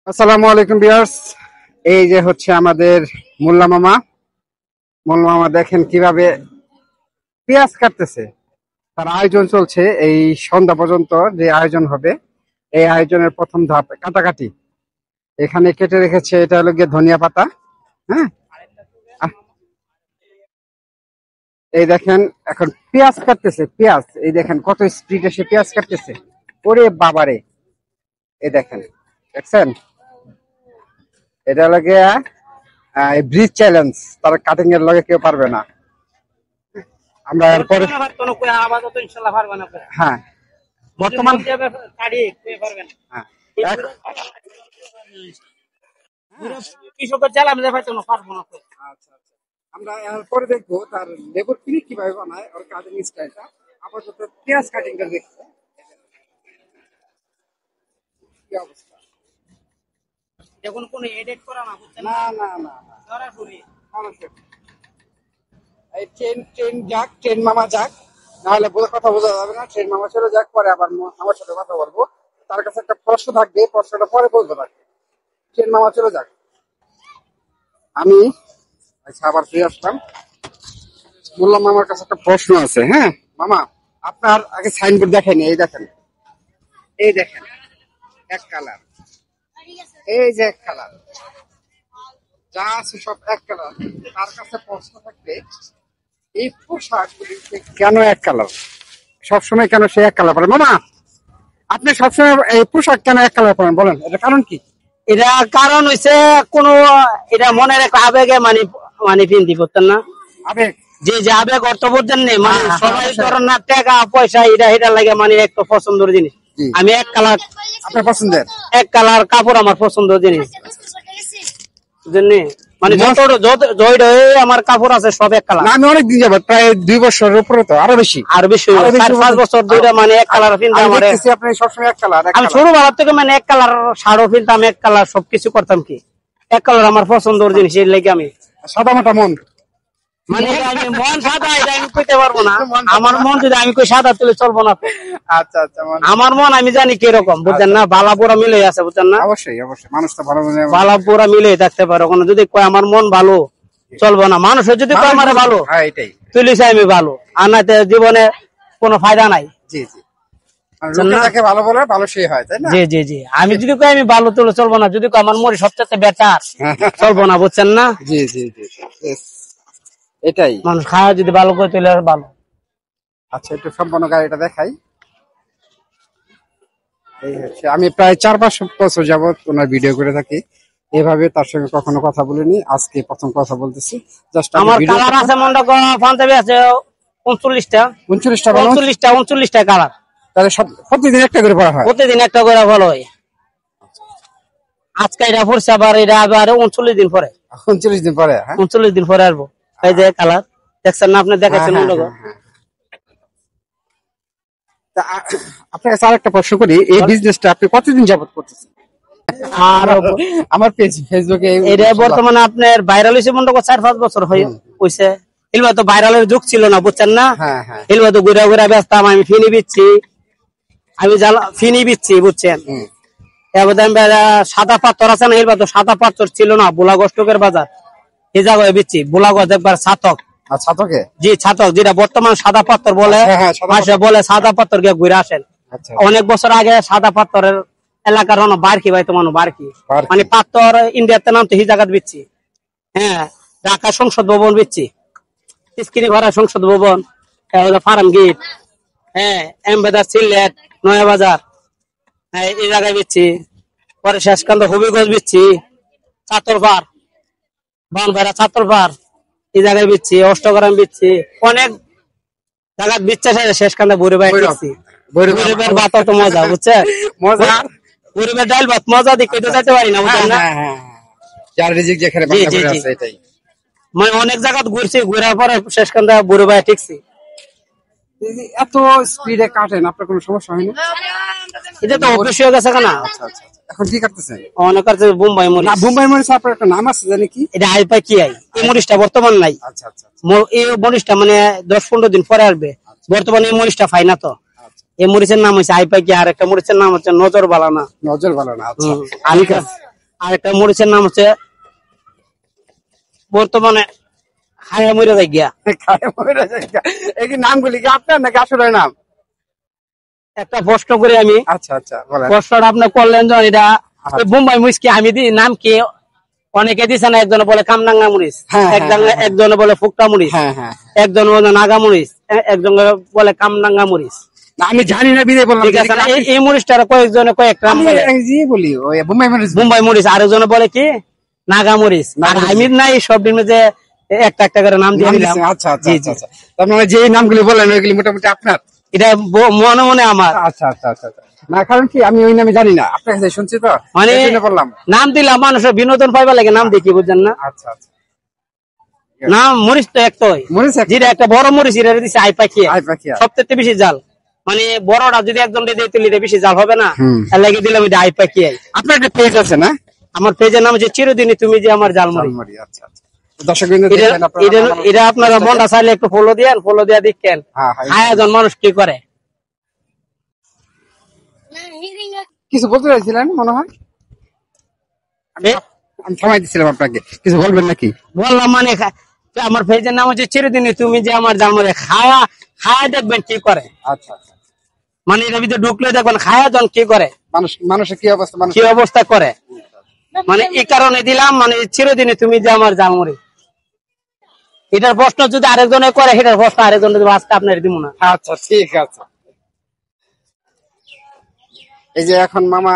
আসসালামু আলাইকুম ভিউয়ার্স। এই যে হচ্ছে আমাদের মোল্লা মামা। মোল্লা মামা দেখেন কিভাবে পেঁয়াজ কাটতেছে। তার আয়োজন চলছে এই সন্ধ্যা পর্যন্ত, যে আয়োজন হবে এই আয়োজনের প্রথম ধাপ কাটাকাটি। এখানে কেটে রেখেছে, এটা হলো গিয়ে ধনিয়া পাতা। হ্যাঁ, আহ, এই দেখেন এখন পেঁয়াজ কাটতেছে। পেঁয়াজ এই দেখেন কত স্পিডে সে পেঁয়াজ কাটতেছে। ওরে বাবারে, এই দেখেন, দেখছেন? এটা হলো গিয়ে ব্রিজ চ্যালেঞ্জ। তার কাটিং এর লগে কেউ পারবে না। আমরা এরপরে হ্যাঁ বর্তমান হ্যাঁ কৃষকের জ্বালা মিলে পারতো না, পারবো না। আচ্ছা আচ্ছা, আমরা এরপরে দেখবো তার লেবুর ক্লিক কিভাবে বানায়, ওর কাটিং স্টাইলটা। আপাতত পেঁয়াজ কাটিংটা দেখবো কি অবস্থা। এখন কোনো এডিট করা না, বুঝছেন না না, না না না, সরাসরি সরাসরি। এই ট্রেন ট্রেন যাক, ট্রেন মামা যাক, নাহলে কথা বোঝা যাবে না। ট্রেন মামা চলে যাক, পরে আবার আমার সাথে কথা বলবো। তার কাছে একটা প্রশ্ন থাকবে, প্রশ্নটা পরে বলবো তাকে। ট্রেন মামা চলে যাক, আমি আচ্ছা আবার ফিরে আসলাম। বললাম আমার কাছে একটা প্রশ্ন আছে। হ্যাঁ মামা, আপনার আগে সাইনবোর্ড দেখেনি? এই দেখেন, এই দেখেন, এক কালার, এই যে এক কালার, যা আছে সব এক কালার। তার কাছে প্রশ্ন থাকবে, এই পোশাকগুলি কেন এক কালার? সবসময় কেন সে এক কালার পরে? মামা, আপনি সবসময় এই পোশাক কেন এক কালার পরেন বলেন, এটা কারণ কি? এটা কারণ হইছে কোন, এটা মনের একটা আবেগে মানে মানে পিন্দি করতেন না, আবেগ। যে যে আবেগ অর্থ বোঝেন নেই মানে হ্যাঁ, সবাই হ্যাঁ, ধরেন না টাকা পয়সা এটা এটা লাগে মানে একটা পছন্দের জিনিস। জি। আমি এক কালার, আপনার পছন্দের এক কালার কাপড় আমার পছন্দের জিনিস, বুঝলেন? মানে যত আমার কাপড় আছে সব এক কালার। না, আমি অনেক দিন যাবত, প্রায় 2 বছরের উপরে, তো আরো বেশি, আর বেশি 4-5 বছর ধরে মানে এক কালার পিনতাম। আমি আমার দেখতেছি আপনি সবসময় এক কালার। আমি ছোটবেলা থেকে মানে এক কালার শাড়ও পিনতাম, এক কালার সবকিছু করতাম। কি এক কালার আমার পছন্দের জিনিস, এর লাগে আমি সাদা মাটা মন, মানে আমি মন সাদা এটা আমি কইতে পারবো না। আমার মন যদি আমি কই সাদা তুলে চলবো না। আচ্ছা আচ্ছা, আমার মন আমি জানি কিরকম, বুঝছেন না? বালা পুরা মিলে আছে, বুঝছেন না? অবশ্যই অবশ্যই, মানুষ তো ভালো মনে বালা পুরা মিলে থাকতে পারে। কোনো যদি কয় আমার মন ভালো চলবো না, মানুষের যদি কয় আমার ভালো হ্যাঁ এটাই তুলিছে আমি ভালো, আর না জীবনে কোনো ফায়দা নাই। জি জি, যাকে ভালো বলে ভালো সেই হয়, তাই না? জি জি জি, আমি যদি কই আমি ভালো তুলে চলবো না, যদি কই আমার মরি সবচেয়ে বেটার চলবো না, বুঝছেন না? জি জি জি, এটাই মানুষ খাওয়া যদি ভালো করে তুলে ভালো। আচ্ছা, একটু সম্পূর্ণ গাড়িটা দেখাই। এই হচ্ছে, আমি প্রায় 4-5 বছর যাবত ওনার ভিডিও করে থাকি। এভাবে তার সঙ্গে কখনো কথা বলিনি, আজকে প্রথম কথা বলতেছি। জাস্ট আমার কালার আছে মনটা পাঞ্জাবি আছে 39টা, 39টা কালার। তাহলে প্রতিদিন একটা করে পড়া হয়? প্রতিদিন একটা করে ভালো হয়। আজকে এটা পড়ছে, আবার এটা আবার 39 দিন পরে, 39 দিন পরে। হ্যাঁ, 39 দিন পরে আসবো। এই যে কালার দেখছেন না, আপনি দেখাচ্ছেন। আপনার কাছে আরেকটা প্রশ্ন করি, এই বিজনেসটা আপনি কতদিন যাবত করতেছেন? আর আমার পেজ ফেসবুকে এটা বর্তমানে আপনার ভাইরাল হয়েছে মনে করো 4-5 বছর হয়েছে। এলবা তো ভাইরালের যুগ ছিল না, বুঝছেন না? হ্যাঁ হ্যাঁ, এলবা তো ঘুরা ঘুরা ব্যস্তাম, আমি ফিনি বিচ্ছি, আমি ফিনি বিচ্ছি, বুঝছেন? এবার সাদা পাথর আছে না, এলবা তো সাদা পাথর ছিল না, বোলাগষ্টকের বাজার এই জায়গায় বিচ্ছি। বোলাগজ একবার ছাতক, ছাতকে, জি ছাতক, যেটা বর্তমান সাদা পাথর বলে, বলে সাদা পাথর গিয়ে ঘুরে আসেন। অনেক বছর আগে সাদা পাথরের এলাকার বারকি ভাই, তো মানুষ বারকি মানে পাথর ইন্ডিয়াতে নাম তো হি জায়গা বিচ্ছি। হ্যাঁ, ঢাকা সংসদ ভবন বিচ্ছি, স্ক্রিনে ঘরা সংসদ ভবন, ফার্ম গেট, হ্যাঁ এমবেদার সিলেট নয়া বাজার, হ্যাঁ এই জায়গায় বিচ্ছি। পরে শেষকান্ত হবিগঞ্জ বিচ্ছি, চাতরপাড় বানভাড়া চাতরপাড় এই জায়গায় বিচ্ছি, অষ্টগ্রাম বিচ্ছি, অনেক জায়গা বিচ্ছে। শেষকান্তে বড়ি ভাই বিচ্ছি। গরিবের ভাত তো মজা, বুঝছে? মজা গরিবের ডাল ভাত মজা দিকে তো যেতে পারি না, বুঝছেন না? মানে অনেক জায়গা ঘুরছি, ঘুরার পরে শেষকান্তে বড়ি ভাই ঠিকছি। এত স্পিডে কাটেন, আপনার কোনো সমস্যা হয়নি? এটা তো অফিস হয়ে গেছে কেনা। আচ্ছা আচ্ছা, এখন কি কাটতেছেন? অনেক আছে বোম্বাই মরিচ। না, বোম্বাই মরিচ আপনার একটা নাম আছে জানি কি? এটা আই পাই কি আই, এই মরিচটা বর্তমান নাই। আচ্ছা আচ্ছা, এই মরিচটা মানে 10-15 দিন পরে আসবে। বর্তমানে এই মরিচটা পাই না তো। এই মরিচের নাম হচ্ছে আই পাই কি, আর একটা মরিচের নাম হচ্ছে নজর বালানা। নজর বালানা, আচ্ছা। আর একটা মরিচের নাম হচ্ছে বর্তমানে খায়া মরে যাই গিয়া। এই কি নামগুলি কি আপনার নাকি আসলে নাম? একটা প্রশ্ন করি আমি। আচ্ছা আচ্ছা বলেন। প্রশ্নটা আপনি করলেন যখন এটা বোম্বাই মরিচ কি আমি দিই নাম কি অনেকে দিছে না, একজনে বলে কামরাঙ্গা মরিচ, একজনে বলে ফুকটা মরিচ, একজন বলে নাগা মরিচ, একজন বলে কামরাঙ্গা মরিচ। আমি জানি না বিদে বললাম। ঠিক আছে, এই মরিচটা কয়েকজনে কয়েকটা বলি ওই বোম্বাই মরিচ। বোম্বাই মরিচ, আরেকজনে বলে কি নাগা মরিচ। আর আমি নাই সব দিন যে একটা একটা করে নাম দিয়ে দিলাম। আচ্ছা আচ্ছা আচ্ছা, তার মানে যে নামগুলি বললেন ওইগুলি মোটামুটি আপনার? এটা মনে মনে আমার। আচ্ছা আচ্ছা আচ্ছা, না কারণ কি আমি ওই নামে জানি না, আপনার কাছে শুনছি তো মানে বললাম। নাম দিলাম মানুষের বিনোদন পাইবা লাগে, নাম দেখি বুঝছেন না? আচ্ছা আচ্ছা, নাম মরিচ তো একটাই, যেটা একটা বড় মরিচ এটা দিচ্ছে আই পাখি, সবচেয়ে বেশি জাল। মানে বড়টা যদি একজন দিয়ে তুলি বেশি জাল হবে না, এর লাগে দিলাম এটা আই পাখি। আপনার একটা পেজ আছে না? আমার পেজের নাম হচ্ছে চিরদিনই তুমি যে আমার জালমুড়ি। আচ্ছা আচ্ছা, দর্শকবৃন্দ এটা আপনারা মনটা চাইলে একটু ফলো দিয়েন, ফলো দিয়ে দেখেন আয়োজন মানুষ কি করে। কিছু বলতে চাইছিলেন মনে হয়, আমি থামাই দিচ্ছিলাম আপনাকে, কিছু বলবেন নাকি? বললাম মানে আমার পেজের নাম হচ্ছে চিরদিনই তুমি যে আমার জালমুড়ি, খাওয়া খাওয়া দেখবেন কি করে। আচ্ছা আচ্ছা, মানে এর ভিতরে ঢুকলে দেখবেন খাওয়া জন কি করে, মানুষের কি অবস্থা, কি অবস্থা করে। মানে এই কারণে দিলাম, মানে চিরদিনই তুমি যে আমার জালমুড়ি। এটার প্রশ্ন যদি আরেকজনে করে সেটার প্রশ্ন আরেকজনে দেবো, আজকে আপনার দিব না। আচ্ছা ঠিক আছে। এই যে এখন মামা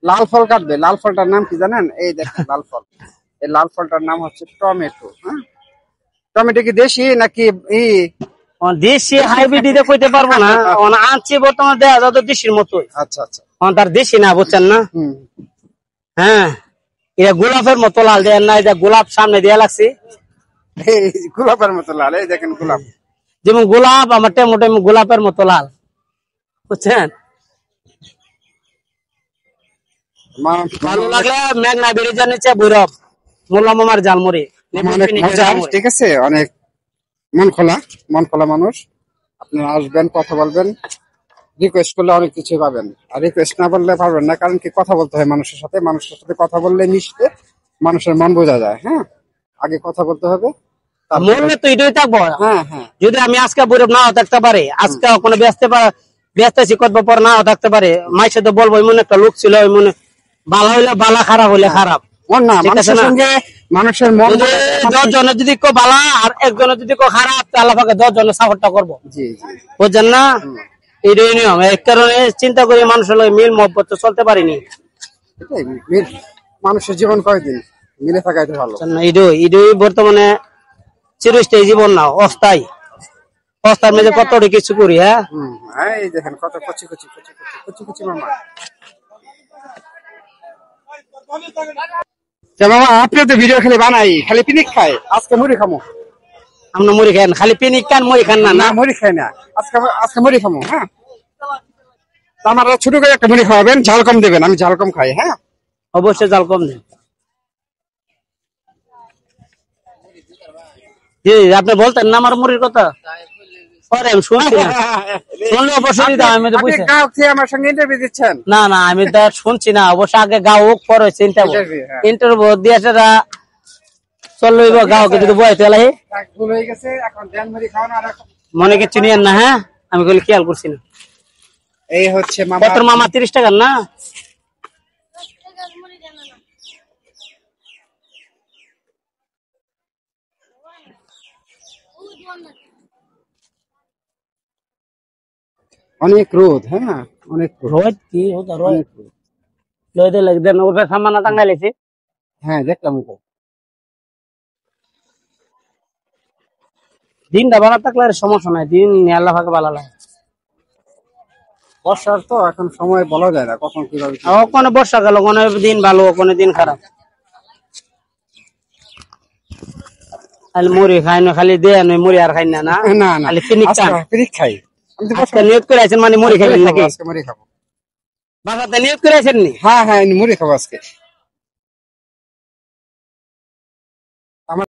লাল ফল কাটবে, লাল ফলটার নাম কি জানেন? এই দেখেন লাল ফল, এই লাল ফলটার নাম হচ্ছে টমেটো। হ্যাঁ, টমেটো কি দেশি নাকি দেশি হাইব্রিড দিতে কইতে পারবো না, আনছি বর্তমানে দেওয়া যাবে দেশির মতোই। আচ্ছা আচ্ছা, তার দেশি না, বুঝছেন না? হ্যাঁ, এটা গোলাপের মতো লাল দেন না, এটা গোলাপ সামনে দেয়া লাগছে, গোলাপের মতো লাল। এই দেখেন গোলাপ, যেমন গোলাপ আমার টেমো গোলাপের মতো লাল, বুঝছেন? ভালো লাগলে মেঘনা ব্রিজের নিচে ভৈরব মোল্লা মামার জালমুড়ি। অনেক মজা, ঠিক আছে, অনেক মন খোলা মানুষ। আপনারা আসবেন, কথা বলবেন, রিকোয়েস্ট করলে অনেক কিছু পাবেন, আর রিকোয়েস্ট না বললে পারবেন না। কারণ কি, কথা বলতে হয় মানুষের সাথে, মানুষের সাথে কথা বললে মিশতে মানুষের মন বোঝা যায়। হ্যাঁ, আগে কথা বলতে হবে, মনে তো এটাই থাকবো। হ্যাঁ হ্যাঁ, যদি আমি আজকে ভৈরব নাও থাকতে পারে, আজকে কোনো ব্যস্ত আছি, করবো পর নাও থাকতে পারে, মায়ের সাথে বলবো এমন একটা লোক ছিল, মনে বালা হইলে বালা, খারাপ হইলে খারাপ। মানুষের মন 10 জনের যদি কেউ বালা আর একজনের যদি কেউ খারাপ, আল্লাহ পাকে 10 জনের সাপোর্টটা করবো, বুঝছেন না? এইটাই নিয়ম। এক কারণে চিন্তা করি মানুষের মিল মহব্বত চলতে পারিনি। মানুষের জীবন কয়দিন, মিলে থাকাই তো ভালো। এটাই বর্তমানে চিরস্থায়ী জীবন না, অস্থায়ী। অস্থার মধ্যে কত কিছু করি। হ্যাঁ, এই দেখেন কত কচি কচি কচি কচি কচি মামা। মামা আপনি তো ভিডিও খালি বানাই, খালি পিনিক খায়, আজকে মুড়ি খামো। আমরা মুড়ি খাই না, খালি পিনিক খান, মুড়ি খান না? না, মুড়ি খাই না, আজকে মুড়ি খামো। হ্যাঁ, আমার ছোট করে একটা মুড়ি খাওয়াবেন, ঝাল কম দেবেন, আমি ঝাল কম খাই। হ্যাঁ, অবশ্যই ঝাল কম দেন। জি, আপনি বলতেন না আমার মুড়ির কথা, আমি শুনছি না, শুনলে অবশ্যই আমার সঙ্গে ইন্টারভিউ দিচ্ছেন। না না, আমি তো শুনছি না, অবশ্য আগে গাও হোক, পরে ইন্টারভিউ দিয়ে সেটা চললো গাও কে যদি বয়স এলাই মনে কিছু নিয়েন না। হ্যাঁ, আমি বলি খেয়াল করছি না। এই হচ্ছে মামা 30 টাকার না? অনেক রোদ। হ্যাঁ, অনেক রোদ। কি রোদ লাগদেন ওটা সামানা টাঙ্গাইলেছি। হ্যাঁ, দেখলাম তো। দিনটা ভালো থাকলে আর সমস্যা নাই, দিন আল্লাহ পাকে ভালো লাগে। বর্ষার তো এখন সময় বলা যায় না কখন কিভাবে, ওখানে বর্ষা গেল, ওখানে দিন ভালো, ওখানে দিন খারাপ। খালি মুড়ি খাই না, খালি দেয় মুড়ি আর খাই না। না খালি পিনিক খাই। আজকে নিয়োগ করে আছেন মানে মুড়ি খাবেন নাকি? মুড়ি খাবো। বাসাতে নিয়োগ করে আছেন নি? হ্যাঁ হ্যাঁ, মুড়ি খাবো আজকে।